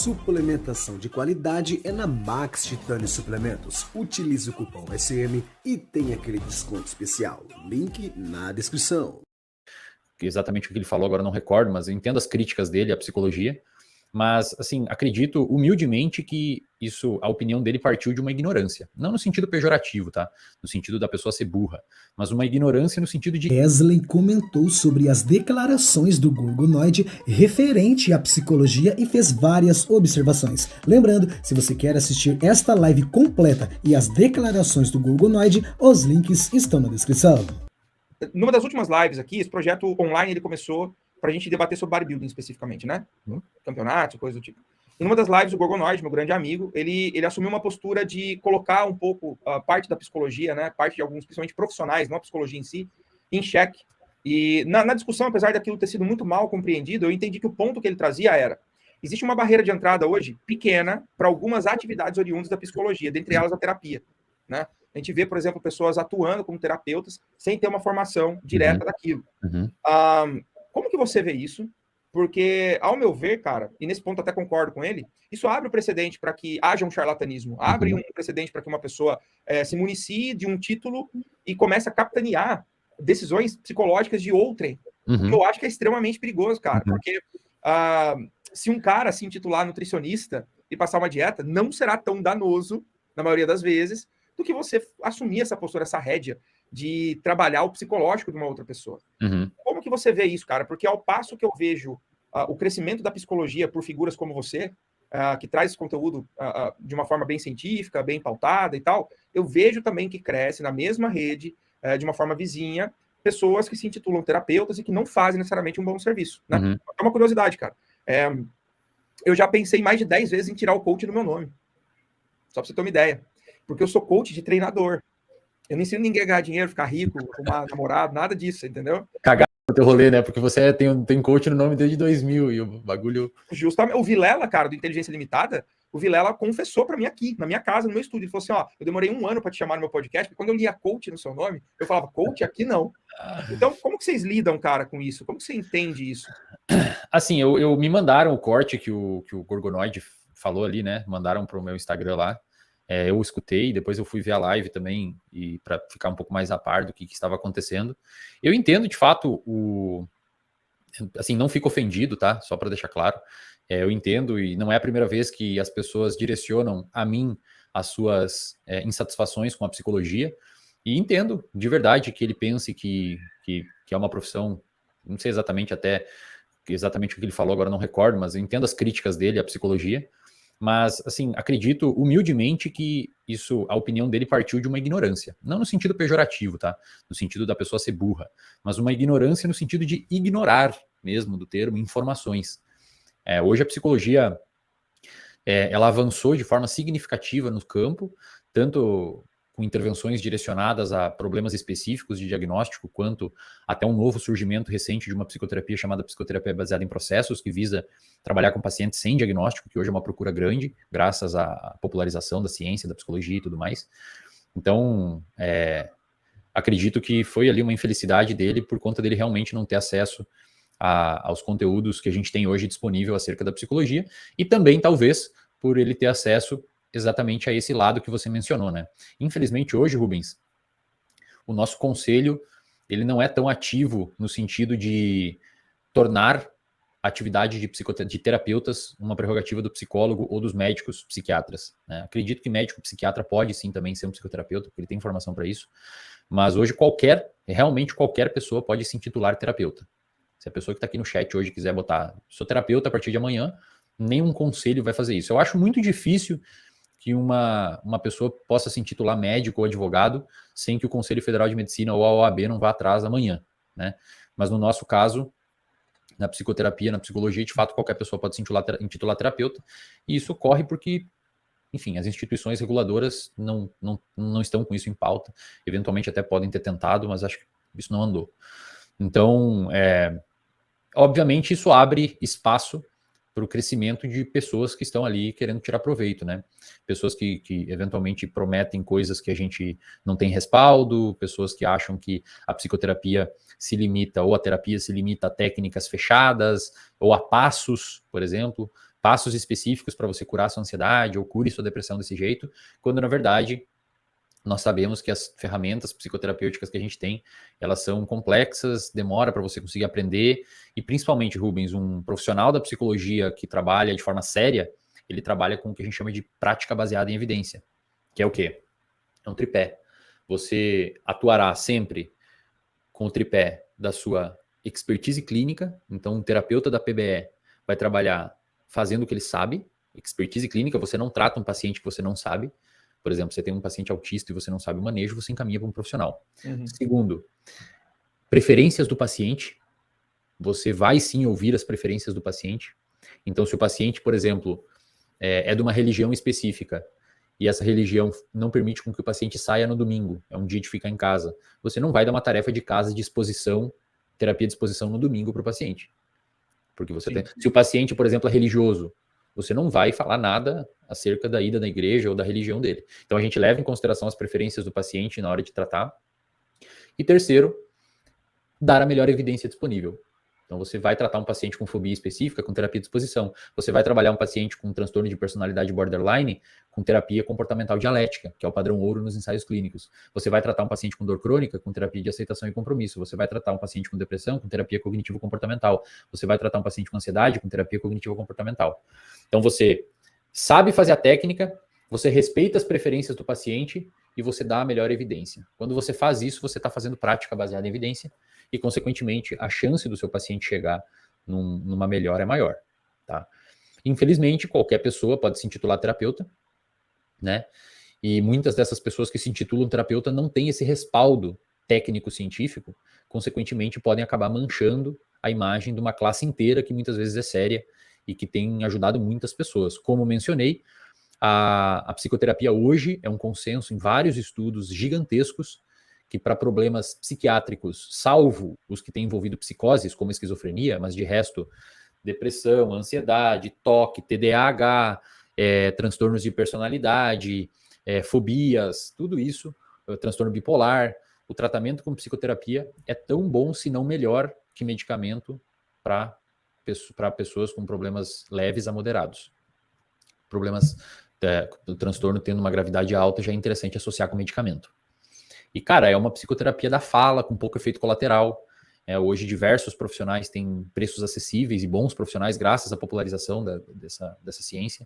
Suplementação de qualidade é na Max Titânio Suplementos. Utilize o cupom SM e tem aquele desconto especial. Link na descrição. Exatamente o que ele falou, agora não recordo, mas eu entendo as críticas dele à psicologia. Mas, assim, acredito humildemente que a opinião dele partiu de uma ignorância. Não no sentido pejorativo, tá? No sentido da pessoa ser burra. Mas uma ignorância no sentido de... Wesley comentou sobre as declarações do Gorgonoid referente à psicologia e fez várias observações. Lembrando, se você quer assistir esta live completa e as declarações do Gorgonoid, os links estão na descrição. Numa das últimas lives aqui, esse projeto online ele começou para a gente debater sobre bodybuilding especificamente, né? Campeonatos, coisa do tipo. E numa das lives, o Gorgonoid, meu grande amigo, ele assumiu uma postura de colocar um pouco parte da psicologia, né? Parte de alguns, principalmente profissionais, não a psicologia em si, em xeque. E na discussão, apesar daquilo ter sido muito mal compreendido, eu entendi que o ponto que ele trazia era: existe uma barreira de entrada hoje pequena para algumas atividades oriundas da psicologia, dentre elas a terapia, né? A gente vê, por exemplo, pessoas atuando como terapeutas sem ter uma formação direta daquilo. Como que você vê isso? Porque, ao meu ver, cara, e nesse ponto até concordo com ele, isso abre o precedente para que haja um charlatanismo, abre um precedente para que uma pessoa se municie de um título e comece a capitanear decisões psicológicas de outrem. O que eu acho que é extremamente perigoso, cara, porque se um cara se intitular nutricionista e passar uma dieta, não será tão danoso, na maioria das vezes, do que você assumir essa postura, essa rédea de trabalhar o psicológico de uma outra pessoa. Como que você vê isso, cara? Porque ao passo que eu vejo o crescimento da psicologia por figuras como você, que traz esse conteúdo de uma forma bem científica, bem pautada e tal, eu vejo também que cresce na mesma rede, de uma forma vizinha, pessoas que se intitulam terapeutas e que não fazem necessariamente um bom serviço, né? É uma curiosidade, cara. Eu já pensei mais de 10 vezes em tirar o coach do meu nome. Só pra você ter uma ideia. Porque eu sou coach de treinador. Eu não ensino ninguém a ganhar dinheiro, ficar rico, arrumar namorado, nada disso, entendeu? Cagar no teu rolê, né? Porque você tem coach no nome desde 2000 e o bagulho... Justamente. O Vilela, cara, do Inteligência Limitada, o Vilela confessou pra mim aqui, na minha casa, no meu estúdio. Ele falou assim, ó, eu demorei 1 ano pra te chamar no meu podcast, porque quando eu lia coach no seu nome, eu falava, coach aqui não. Então, como que vocês lidam, cara, com isso? Como que você entende isso? Assim, eu me mandaram o corte que o Gorgonoid falou ali, né? Mandaram pro meu Instagram lá. Eu escutei, depois eu fui ver a live também, e para ficar um pouco mais a par do que estava acontecendo. Eu entendo, de fato, assim, não fico ofendido, tá? Só para deixar claro. Eu entendo, e não é a primeira vez que as pessoas direcionam a mim as suas insatisfações com a psicologia, e entendo, de verdade, que ele pense que é uma profissão, não sei exatamente o que ele falou, agora não recordo, mas eu entendo as críticas dele à psicologia. Mas, assim, acredito humildemente que a opinião dele partiu de uma ignorância. Não no sentido pejorativo, tá? No sentido da pessoa ser burra. Mas uma ignorância no sentido de ignorar mesmo do termo informações. Hoje a psicologia, ela avançou de forma significativa no campo, tanto com intervenções direcionadas a problemas específicos de diagnóstico, quanto até um novo surgimento recente de uma psicoterapia chamada psicoterapia baseada em processos, que visa trabalhar com pacientes sem diagnóstico, que hoje é uma procura grande, graças à popularização da ciência, da psicologia e tudo mais. Então, acredito que foi ali uma infelicidade dele, por conta dele realmente não ter acesso aos conteúdos que a gente tem hoje disponível acerca da psicologia, e também, talvez, por ele ter acesso exatamente a esse lado que você mencionou, né? Infelizmente hoje, Rubens, o nosso conselho, ele não é tão ativo no sentido de tornar a atividade de terapeutas uma prerrogativa do psicólogo ou dos médicos psiquiatras, né? Acredito que médico psiquiatra pode sim também ser um psicoterapeuta, porque ele tem formação para isso, mas hoje realmente qualquer pessoa pode se intitular terapeuta. Se a pessoa que está aqui no chat hoje quiser botar, sou terapeuta a partir de amanhã, nenhum conselho vai fazer isso. Eu acho muito difícil que uma pessoa possa se intitular médico ou advogado sem que o Conselho Federal de Medicina ou a OAB não vá atrás amanhã, né? Mas no nosso caso, na psicoterapia, na psicologia, de fato, qualquer pessoa pode se intitular terapeuta, e isso ocorre porque, enfim, as instituições reguladoras não estão com isso em pauta, eventualmente até podem ter tentado, mas acho que isso não andou. Então, obviamente, isso abre espaço para o crescimento de pessoas que estão ali querendo tirar proveito, né? Pessoas que eventualmente prometem coisas que a gente não tem respaldo, pessoas que acham que a psicoterapia se limita, ou a terapia se limita a técnicas fechadas, ou a passos, por exemplo, passos específicos para você curar sua ansiedade ou cure sua depressão desse jeito, quando na verdade nós sabemos que as ferramentas psicoterapêuticas que a gente tem, elas são complexas, demora para você conseguir aprender, e principalmente, Rubens, um profissional da psicologia que trabalha de forma séria, ele trabalha com o que a gente chama de prática baseada em evidência, que é o quê? É um tripé. Você atuará sempre com o tripé da sua expertise clínica, então um terapeuta da PBE vai trabalhar fazendo o que ele sabe, expertise clínica, você não trata um paciente que você não sabe. Por exemplo, você tem um paciente autista e você não sabe o manejo, você encaminha para um profissional. Segundo, preferências do paciente. Você vai sim ouvir as preferências do paciente. Então, se o paciente, por exemplo, é de uma religião específica e essa religião não permite com que o paciente saia no domingo, é um dia de ficar em casa, você não vai dar uma tarefa de casa de exposição, terapia de exposição no domingo para o paciente. Porque você tem... Se o paciente, por exemplo, é religioso, você não vai falar nada acerca da ida na igreja ou da religião dele. Então, a gente leva em consideração as preferências do paciente na hora de tratar. E terceiro, dar a melhor evidência disponível. Então, você vai tratar um paciente com fobia específica com terapia de exposição. Você vai trabalhar um paciente com transtorno de personalidade borderline com terapia comportamental dialética, que é o padrão ouro nos ensaios clínicos. Você vai tratar um paciente com dor crônica com terapia de aceitação e compromisso. Você vai tratar um paciente com depressão com terapia cognitivo-comportamental. Você vai tratar um paciente com ansiedade com terapia cognitivo-comportamental. Então, você sabe fazer a técnica, você respeita as preferências do paciente e você dá a melhor evidência. Quando você faz isso, você está fazendo prática baseada em evidência e, consequentemente, a chance do seu paciente chegar numa melhora é maior. Tá? Infelizmente, qualquer pessoa pode se intitular terapeuta, né? E muitas dessas pessoas que se intitulam terapeuta não têm esse respaldo técnico-científico, consequentemente, podem acabar manchando a imagem de uma classe inteira que muitas vezes é séria e que tem ajudado muitas pessoas. Como mencionei, a psicoterapia hoje é um consenso em vários estudos gigantescos que para problemas psiquiátricos, salvo os que têm envolvido psicoses, como esquizofrenia, mas de resto, depressão, ansiedade, TOC, TDAH, transtornos de personalidade, fobias, tudo isso, transtorno bipolar, o tratamento com psicoterapia é tão bom, se não melhor, que medicamento para pessoas com problemas leves a moderados. Problemas do transtorno tendo uma gravidade alta já é interessante associar com medicamento. E, cara, é uma psicoterapia da fala, com pouco efeito colateral. Hoje, diversos profissionais têm preços acessíveis e bons profissionais, graças à popularização dessa ciência.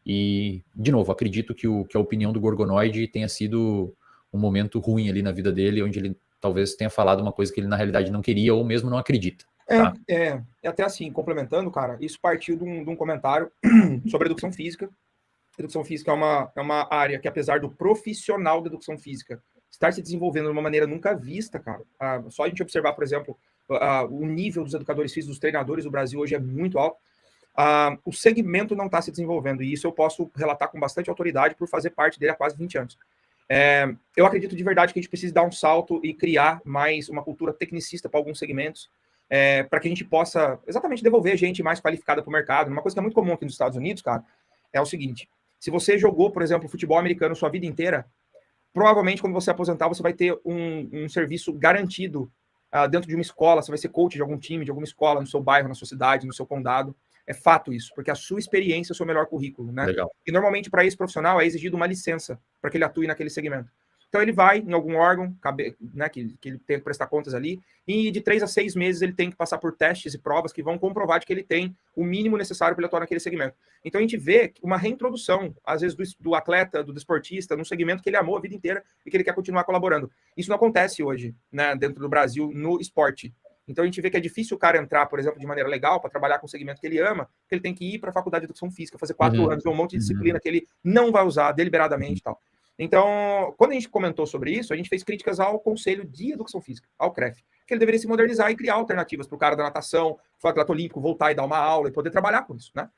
E, de novo, acredito que a opinião do Gorgonoide tenha sido um momento ruim ali na vida dele, onde ele talvez tenha falado uma coisa que ele, na realidade, não queria ou mesmo não acredita. Tá? Até assim, complementando, cara, isso partiu de um comentário sobre educação física. Educação física é uma área que, apesar do profissional da educação física estar se desenvolvendo de uma maneira nunca vista, cara. Só a gente observar, por exemplo, o nível dos educadores físicos, dos treinadores do Brasil hoje é muito alto. O segmento não está se desenvolvendo, e isso eu posso relatar com bastante autoridade por fazer parte dele há quase 20 anos. Eu acredito de verdade que a gente precisa dar um salto e criar mais uma cultura tecnicista para alguns segmentos, para que a gente possa exatamente devolver gente mais qualificada para o mercado. Uma coisa que é muito comum aqui nos Estados Unidos, cara, é o seguinte: se você jogou, por exemplo, futebol americano sua vida inteira, provavelmente quando você aposentar, você vai ter um serviço garantido dentro de uma escola. Você vai ser coach de algum time, de alguma escola, no seu bairro, na sua cidade, no seu condado. É fato isso, porque a sua experiência é o seu melhor currículo, né? Legal. E normalmente para esse profissional é exigido uma licença para que ele atue naquele segmento. Então ele vai em algum órgão, né, que ele tem que prestar contas ali, e de 3 a 6 meses ele tem que passar por testes e provas que vão comprovar de que ele tem o mínimo necessário para ele atuar naquele segmento. Então a gente vê uma reintrodução, às vezes, do atleta, do desportista, num segmento que ele amou a vida inteira e que ele quer continuar colaborando. Isso não acontece hoje, né, dentro do Brasil, no esporte. Então a gente vê que é difícil o cara entrar, por exemplo, de maneira legal para trabalhar com o segmento que ele ama, que ele tem que ir para a faculdade de educação física, fazer 4 anos, um monte de disciplina que ele não vai usar deliberadamente e tal. Então, quando a gente comentou sobre isso, a gente fez críticas ao Conselho de Educação Física, ao CREF, que ele deveria se modernizar e criar alternativas para o cara da natação, para o atleta olímpico voltar e dar uma aula e poder trabalhar com isso, né?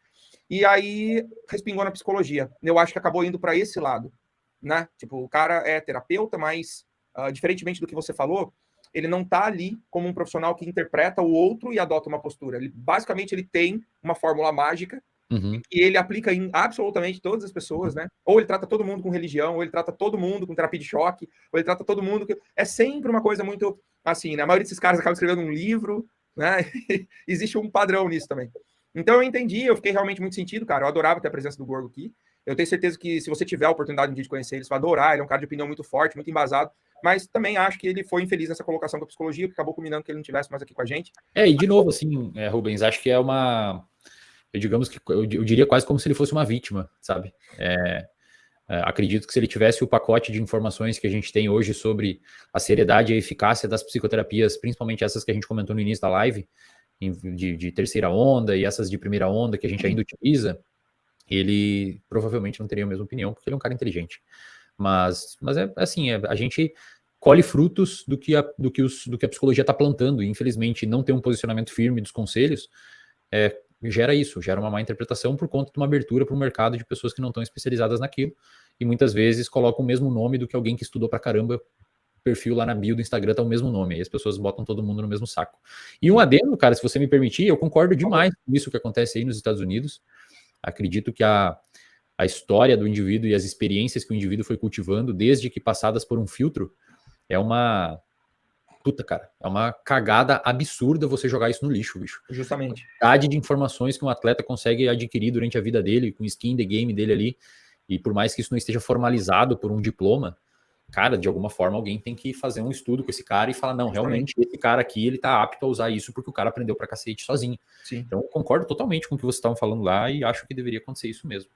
E aí, respingou na psicologia. Eu acho que acabou indo para esse lado, né? Tipo, o cara é terapeuta, mas, diferentemente do que você falou, ele não está ali como um profissional que interpreta o outro e adota uma postura. Basicamente, ele tem uma fórmula mágica e ele aplica em absolutamente todas as pessoas, né? Ou ele trata todo mundo com religião, ou ele trata todo mundo com terapia de choque, ou ele trata todo mundo... É sempre uma coisa muito assim, né? A maioria desses caras acaba escrevendo um livro, né? Existe um padrão nisso também. Então eu entendi, eu fiquei realmente muito sentido, cara. Eu adorava ter a presença do Gorgo aqui. Eu tenho certeza que se você tiver a oportunidade de conhecer ele, você vai adorar. Ele é um cara de opinião muito forte, muito embasado. Mas também acho que ele foi infeliz nessa colocação com a psicologia, que acabou combinando que ele não estivesse mais aqui com a gente. E de novo, assim, Rubens, acho que é uma... digamos que eu diria quase como se ele fosse uma vítima, sabe? Acredito que se ele tivesse o pacote de informações que a gente tem hoje sobre a seriedade e a eficácia das psicoterapias, principalmente essas que a gente comentou no início da live, de terceira onda e essas de primeira onda que a gente ainda utiliza, ele provavelmente não teria a mesma opinião, porque ele é um cara inteligente. Mas é assim, a gente colhe frutos do que a psicologia está plantando, e infelizmente não ter um posicionamento firme dos conselhos gera uma má interpretação por conta de uma abertura para um mercado de pessoas que não estão especializadas naquilo, e muitas vezes colocam o mesmo nome do que alguém que estudou pra caramba. O perfil lá na bio do Instagram tá o mesmo nome, aí as pessoas botam todo mundo no mesmo saco. E um adendo, cara, se você me permitir, eu concordo demais com isso que acontece aí nos Estados Unidos. Acredito que a história do indivíduo e as experiências que o indivíduo foi cultivando, desde que passadas por um filtro, é uma cagada absurda você jogar isso no lixo, bicho. Justamente. A quantidade de informações que um atleta consegue adquirir durante a vida dele, com skin in the game dele ali, e por mais que isso não esteja formalizado por um diploma, cara, de alguma forma alguém tem que fazer um estudo com esse cara e falar, não, realmente esse cara aqui, ele tá apto a usar isso porque o cara aprendeu pra cacete sozinho. Sim. Então eu concordo totalmente com o que vocês estavam falando lá e acho que deveria acontecer isso mesmo.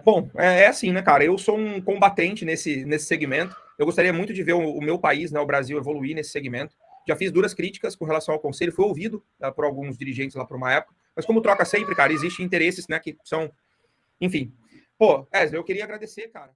Bom, é assim, né, cara? Eu sou um combatente nesse segmento. Eu gostaria muito de ver o meu país, né, o Brasil, evoluir nesse segmento. Já fiz duras críticas com relação ao conselho, fui ouvido por alguns dirigentes lá por uma época, mas como troca sempre, cara, existem interesses, né, que são... Enfim. Pô, Wesley, eu queria agradecer, cara.